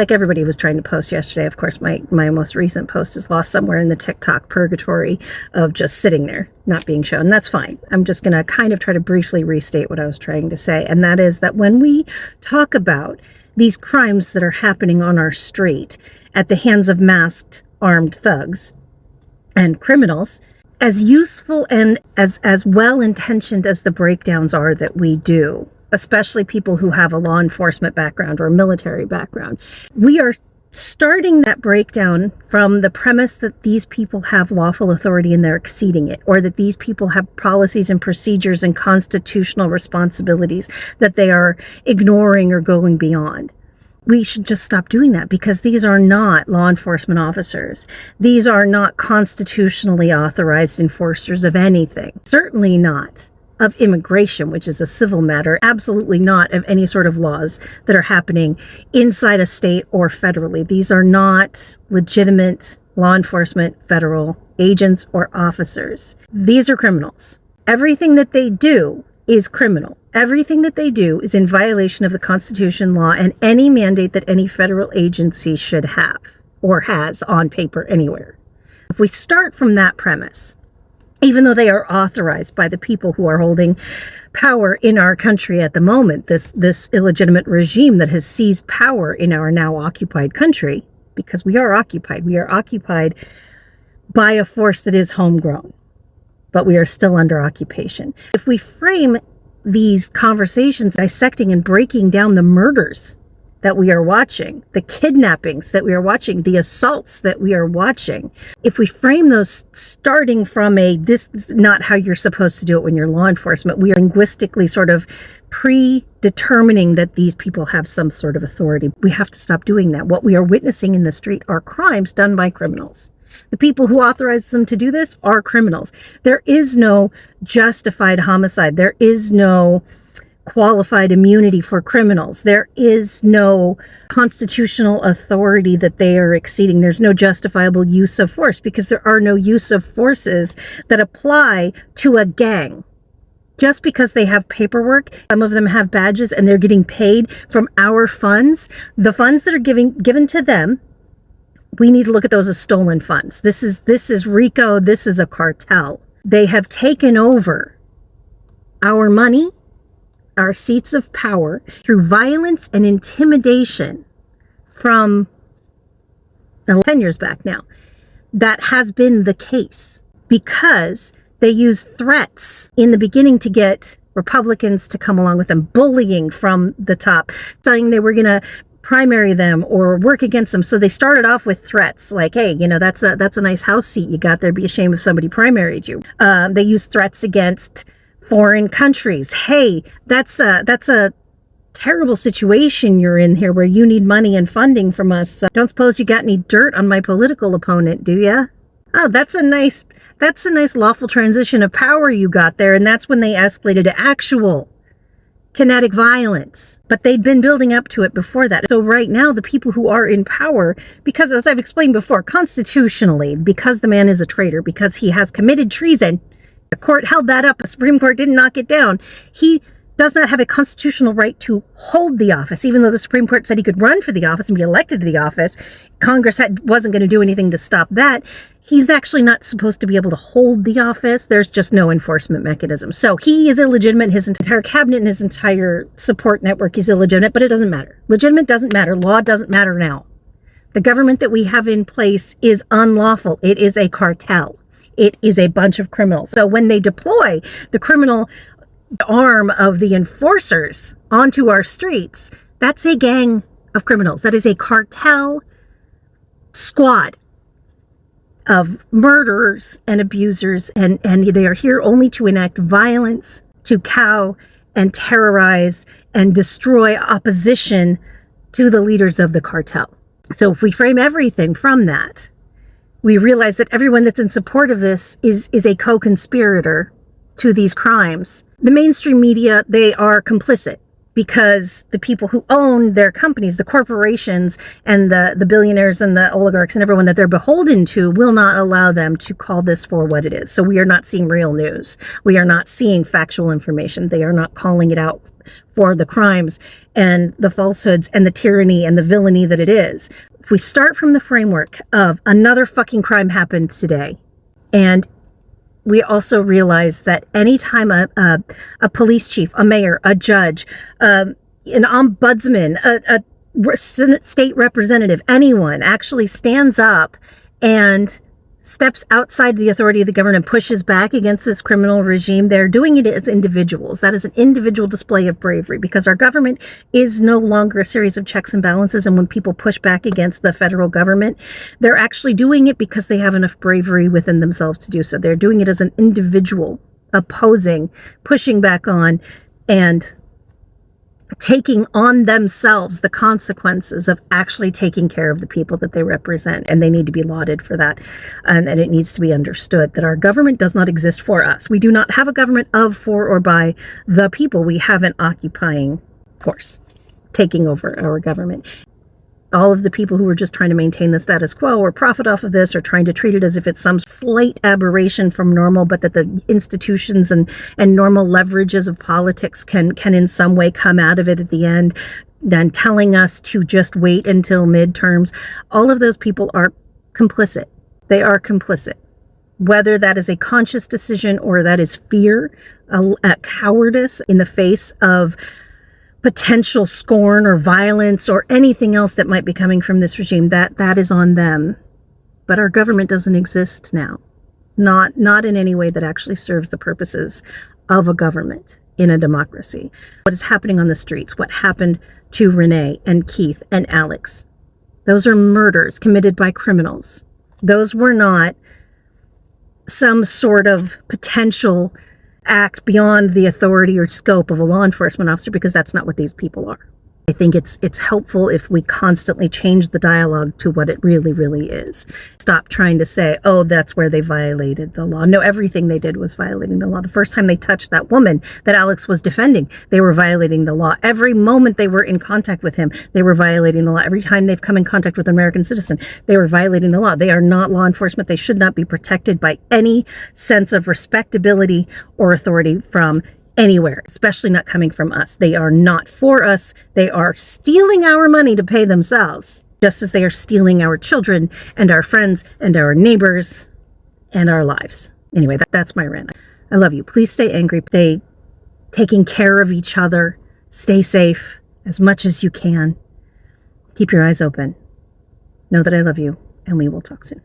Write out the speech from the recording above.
Like everybody was trying to post yesterday. Of course, my most recent post is lost somewhere in the TikTok purgatory of just sitting there, not being shown. And that's fine. I'm just going to kind of try to briefly restate what I was trying to say. And that is that when we talk about these crimes that are happening on our street at the hands of masked armed thugs and criminals, as useful and as well-intentioned as the breakdowns are that we do, especially people who have a law enforcement background or a military background, we are starting that breakdown from the premise that these people have lawful authority and they're exceeding it, or that these people have policies and procedures and constitutional responsibilities that they are ignoring or going beyond. We should just stop doing that, because these are not law enforcement officers. These are not constitutionally authorized enforcers of anything. Certainly not of immigration, which is a civil matter. Absolutely not of any sort of laws that are happening inside a state or federally. These are not legitimate law enforcement federal agents or officers. These are criminals. Everything that they do is criminal. Everything that they do is in violation of the Constitution, law, and any mandate that any federal agency should have or has on paper anywhere. If we start from that premise, even though they are authorized by the people who are holding power in our country at the moment, this illegitimate regime that has seized power in our now occupied country, because we are occupied by a force that is homegrown, but we are still under occupation. If we frame these conversations dissecting and breaking down the murders that we are watching, the kidnappings that we are watching, the assaults that we are watching, if we frame those starting from this is not how you're supposed to do it when you're law enforcement, we are linguistically sort of predetermining that these people have some sort of authority. We have to stop doing that. What we are witnessing in the street are crimes done by criminals. The people who authorize them to do this are criminals. There is no justified homicide. There is no qualified immunity for criminals. There is no constitutional authority that they are exceeding. There's no justifiable use of force, because there are no use of forces that apply to a gang. Just because they have paperwork, some of them have badges, and they're getting paid from our funds, the funds that are given to them, we need to look at those as stolen funds. This is RICO. This is a cartel. They have taken over our money, our seats of power, through violence and intimidation from 10 years back now. That has been the case because they used threats in the beginning to get Republicans to come along with them, bullying from the top, saying they were going to primary them or work against them. So they started off with threats like, hey, that's a nice house seat you got there. Be ashamed if somebody primaried you. They used threats against foreign countries. Hey, that's a terrible situation you're in here where you need money and funding from us. Don't suppose you got any dirt on my political opponent, do ya? Oh, that's a nice lawful transition of power you got there. And that's when they escalated to actual kinetic violence. But they'd been building up to it before that. So right now, the people who are in power, because as I've explained before, constitutionally, because the man is a traitor, because he has committed treason, the court held that up. The Supreme Court didn't knock it down. He does not have a constitutional right to hold the office, even though the Supreme Court said he could run for the office and be elected to the office. Congress wasn't going to do anything to stop that. He's actually not supposed to be able to hold the office. There's just no enforcement mechanism. So he is illegitimate. His entire cabinet and his entire support network is illegitimate, but it doesn't matter. Legitimate doesn't matter. Law doesn't matter now. The government that we have in place is unlawful. It is a cartel. It is a bunch of criminals. So when they deploy the criminal arm of the enforcers onto our streets, that's a gang of criminals. That is a cartel squad of murderers and abusers, and they are here only to enact violence, to cow and terrorize and destroy opposition to the leaders of the cartel. So if we frame everything from that, we realize that everyone that's in support of this is a co-conspirator to these crimes. The mainstream media, they are complicit because the people who own their companies, the corporations and the billionaires and the oligarchs and everyone that they're beholden to will not allow them to call this for what it is. So we are not seeing real news. We are not seeing factual information. They are not calling it out for the crimes and the falsehoods and the tyranny and the villainy that it is. If we start from the framework of another fucking crime happened today, and we also realize that anytime a police chief, a mayor, a judge, an ombudsman, a state representative, anyone actually stands up and steps outside the authority of the government and pushes back against this criminal regime, they're doing it as individuals. That is an individual display of bravery, because our government is no longer a series of checks and balances. And when people push back against the federal government, they're actually doing it because they have enough bravery within themselves to do so. They're doing it as an individual, opposing, pushing back on, and taking on themselves the consequences of actually taking care of the people that they represent. And they need to be lauded for that. And it needs to be understood that our government does not exist for us. We do not have a government of, for, or by the people. We have an occupying force taking over our government. All of the people who are just trying to maintain the status quo or profit off of this, or trying to treat it as if it's some slight aberration from normal, but that the institutions and normal leverages of politics can in some way come out of it at the end, then telling us to just wait until midterms. All of those people are complicit. They are complicit. Whether that is a conscious decision or that is fear, a cowardice in the face of potential scorn or violence or anything else that might be coming from this regime, that is on them. But our government doesn't exist now. Not in any way that actually serves the purposes of a government in a democracy. What is happening on the streets, what happened to Renee and Keith and Alex, those are murders committed by criminals. Those were not some sort of potential act beyond the authority or scope of a law enforcement officer, because that's not what these people are. I think it's helpful if we constantly change the dialogue to what it really, really is. Stop trying to say, oh, that's where they violated the law. No, everything they did was violating the law. The first time they touched that woman that Alex was defending, they were violating the law. Every moment they were in contact with him, they were violating the law. Every time they've come in contact with an American citizen, they were violating the law. They are not law enforcement. They should not be protected by any sense of respectability or authority from anywhere, especially not coming from us. They are not for us. They are stealing our money to pay themselves, just as they are stealing our children and our friends and our neighbors and our lives. Anyway, that's my rant. I love you. Please stay angry. Stay taking care of each other. Stay safe as much as you can. Keep your eyes open. Know that I love you, and we will talk soon.